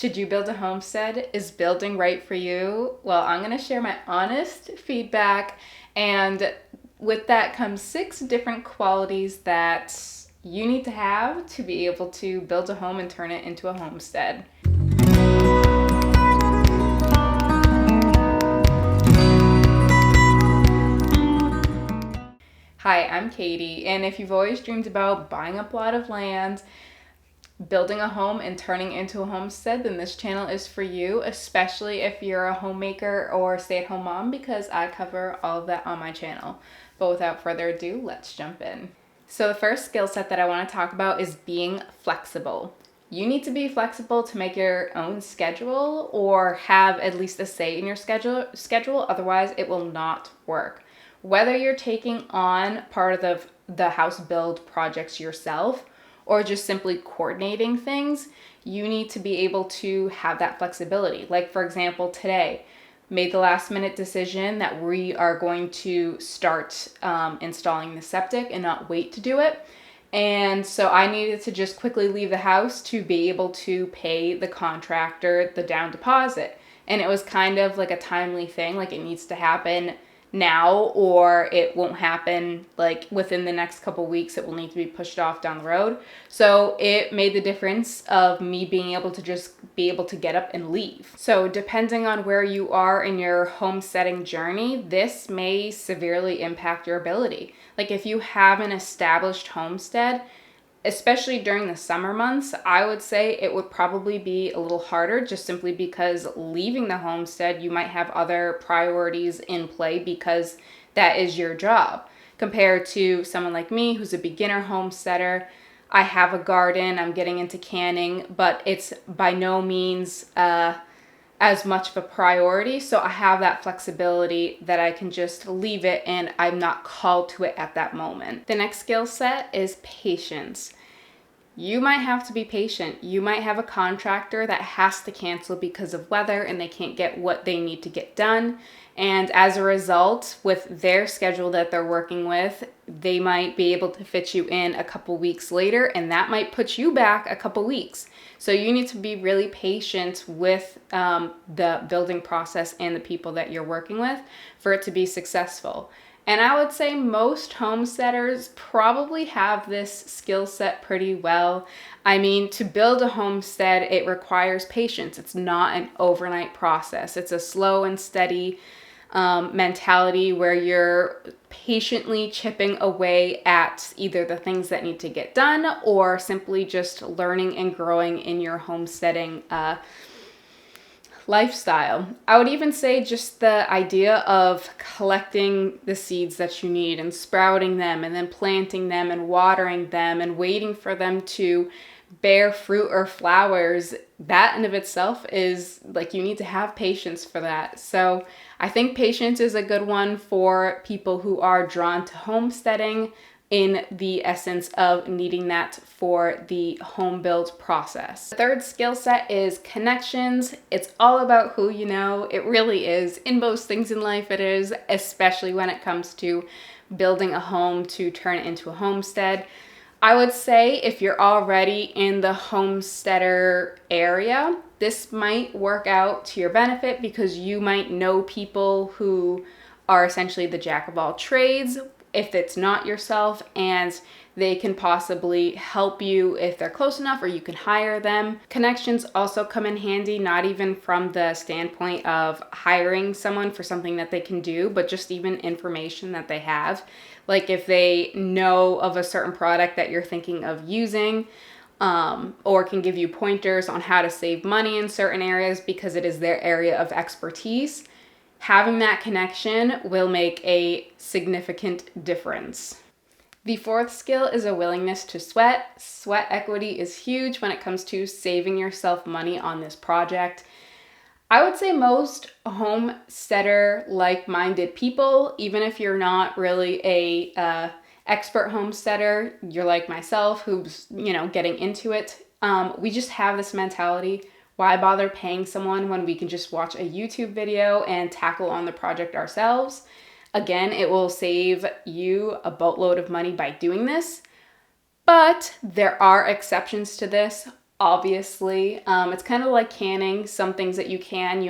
Should you build a homestead? Is building right for you? Well, I'm going to share my honest feedback, and with that comes 6 different qualities that you need to have to be able to build a home and turn it into a homestead. Hi, I'm Katie, and if you've always dreamed about buying a plot of land, building a home and turning into a homestead, then this channel is for you, especially if you're a homemaker or stay-at-home mom, because I cover all of that on my channel. But without further ado, let's jump in. So the first skill set that I want to talk about is being flexible. You need to be flexible to make your own schedule or have at least a say in your schedule, otherwise it will not work. Whether you're taking on part of the house build projects yourself or just simply coordinating things, you need to be able to have that flexibility. Like, for example, today, made the last minute decision that we are going to start installing the septic and not wait to do it. And so I needed to just quickly leave the house to be able to pay the contractor the down deposit. And it was kind of like a timely thing, like it needs to happen now or it won't happen like within the next couple weeks. It will need to be pushed off down the road. So it made the difference of me being able to just be able to get up and leave. So depending on where you are in your homesteading journey, this may severely impact your ability. Like if you have an established homestead, especially during the summer months, I would say it would probably be a little harder just simply because leaving the homestead, you might have other priorities in play because that is your job. Compared to someone like me who's a beginner homesteader, I have a garden, I'm getting into canning, but it's by no means as much of a priority. So I have that flexibility that I can just leave it and I'm not called to it at that moment. The next skill set is patience. You might have to be patient. You might have a contractor that has to cancel because of weather and they can't get what they need to get done. And as a result, with their schedule that they're working with, they might be able to fit you in a couple weeks later, and that might put you back a couple weeks. So you need to be really patient with the building process and the people that you're working with for it to be successful. And I would say most homesteaders probably have this skill set pretty well. I mean, to build a homestead, it requires patience. It's not an overnight process. It's a slow and steady mentality where you're patiently chipping away at either the things that need to get done or simply just learning and growing in your homesteading lifestyle. I would even say just the idea of collecting the seeds that you need and sprouting them and then planting them and watering them and waiting for them to bear fruit or flowers, that in of itself is like you need to have patience for that. So I think patience is a good one for people who are drawn to homesteading in the essence of needing that for the home build process. The third skill set is connections. It's all about who you know. It really is. In most things in life it is, especially when it comes to building a home to turn it into a homestead. I would say if you're already in the homesteader area, this might work out to your benefit because you might know people who are essentially the jack of all trades if it's not yourself, and they can possibly help you if they're close enough, or you can hire them. Connections also come in handy, not even from the standpoint of hiring someone for something that they can do, but just even information that they have. Like if they know of a certain product that you're thinking of using, or can give you pointers on how to save money in certain areas because it is their area of expertise. Having that connection will make a significant difference. The fourth skill is a willingness to sweat. Sweat equity is huge when it comes to saving yourself money on this project. I would say most homesteader like-minded people, even if you're not really a expert homesteader, you're like myself who's, getting into it. We just have this mentality. Why bother paying someone when we can just watch a YouTube video and tackle on the project ourselves? Again, it will save you a boatload of money by doing this, but there are exceptions to this. obviously. It's kind of like canning. Some things that you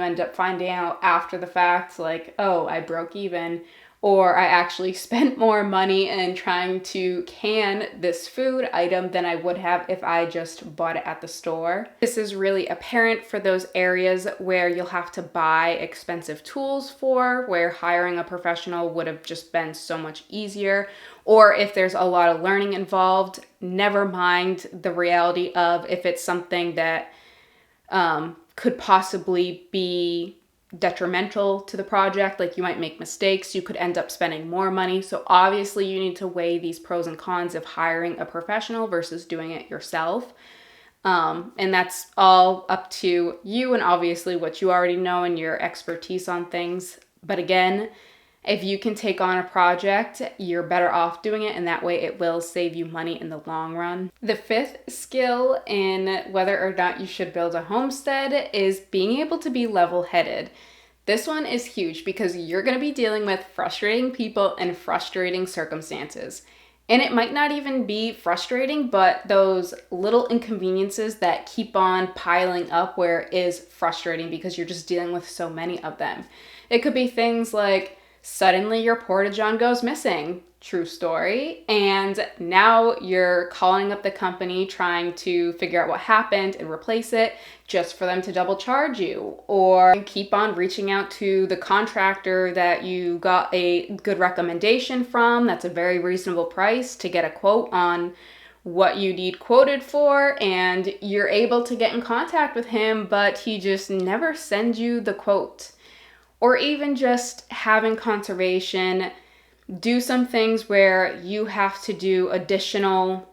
end up finding out after the fact, like, oh, I broke even, or I actually spent more money in trying to can this food item than I would have if I just bought it at the store. This is really apparent for those areas where you'll have to buy expensive tools for, where hiring a professional would have just been so much easier. Or if there's a lot of learning involved, never mind the reality of if it's something that could possibly be detrimental to the project, like you might make mistakes, you could end up spending more money. So obviously you need to weigh these pros and cons of hiring a professional versus doing it yourself. And that's all up to you and obviously what you already know and your expertise on things. But again, if you can take on a project, you're better off doing it, and that way it will save you money in the long run. The fifth skill in whether or not you should build a homestead is being able to be level-headed. This one is huge because you're going to be dealing with frustrating people and frustrating circumstances. And it might not even be frustrating, but those little inconveniences that keep on piling up where it is frustrating because you're just dealing with so many of them. It could be things like suddenly your porta-john goes missing, true story, and now you're calling up the company trying to figure out what happened and replace it just for them to double charge you. Or you keep on reaching out to the contractor that you got a good recommendation from, that's a very reasonable price, to get a quote on what you need quoted for, and you're able to get in contact with him, but he just never sends you the quote. Or even just having conservation do some things where you have to do additional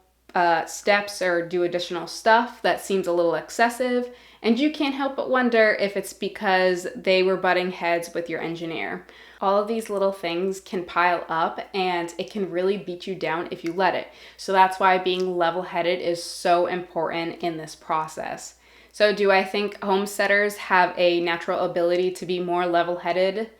steps or do additional stuff that seems a little excessive, and you can't help but wonder if it's because they were butting heads with your engineer. All of these little things can pile up and it can really beat you down if you let it. So that's why being level-headed is so important in this process. So do I think homesteaders have a natural ability to be more level-headed?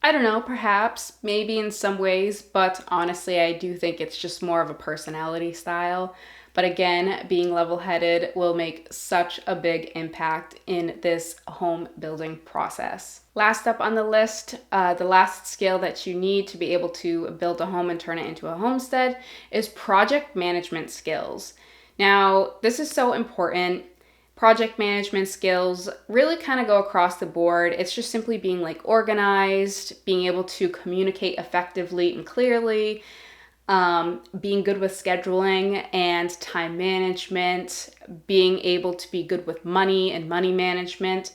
I don't know, perhaps, maybe in some ways, but honestly, I do think it's just more of a personality style. But again, being level-headed will make such a big impact in this home building process. Last up on the list, the last skill that you need to be able to build a home and turn it into a homestead is project management skills. Now, this is so important. Project management skills really kind of go across the board. It's just simply being like organized, being able to communicate effectively and clearly, being good with scheduling and time management, being able to be good with money and money management.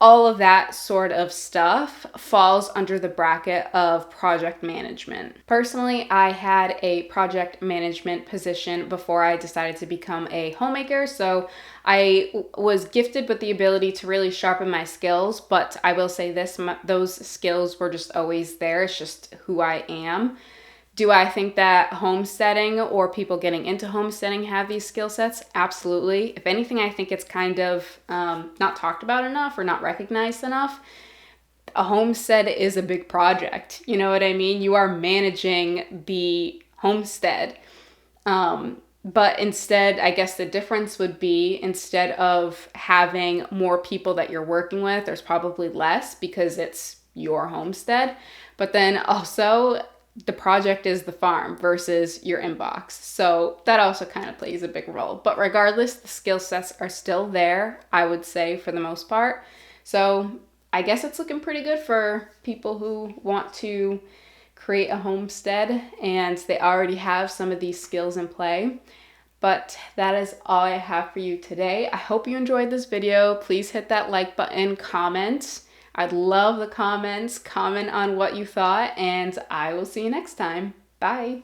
All of that sort of stuff falls under the bracket of project management. Personally, I had a project management position before I decided to become a homemaker, so I was gifted with the ability to really sharpen my skills, but I will say this, those skills were just always there. It's just who I am. Do I think that homesteading or people getting into homesteading have these skill sets? Absolutely. If anything, I think it's kind of not talked about enough or not recognized enough. A homestead is a big project. You know what I mean? You are managing the homestead. But instead, I guess the difference would be instead of having more people that you're working with, there's probably less because it's your homestead. But then also, the project is the farm versus your inbox. So that also kind of plays a big role. But regardless, the skill sets are still there, I would say, for the most part. So I guess it's looking pretty good for people who want to create a homestead and they already have some of these skills in play. But that is all I have for you today. I hope you enjoyed this video. Please hit that like button, comment. I'd love the comments. Comment on what you thought, and I will see you next time. Bye.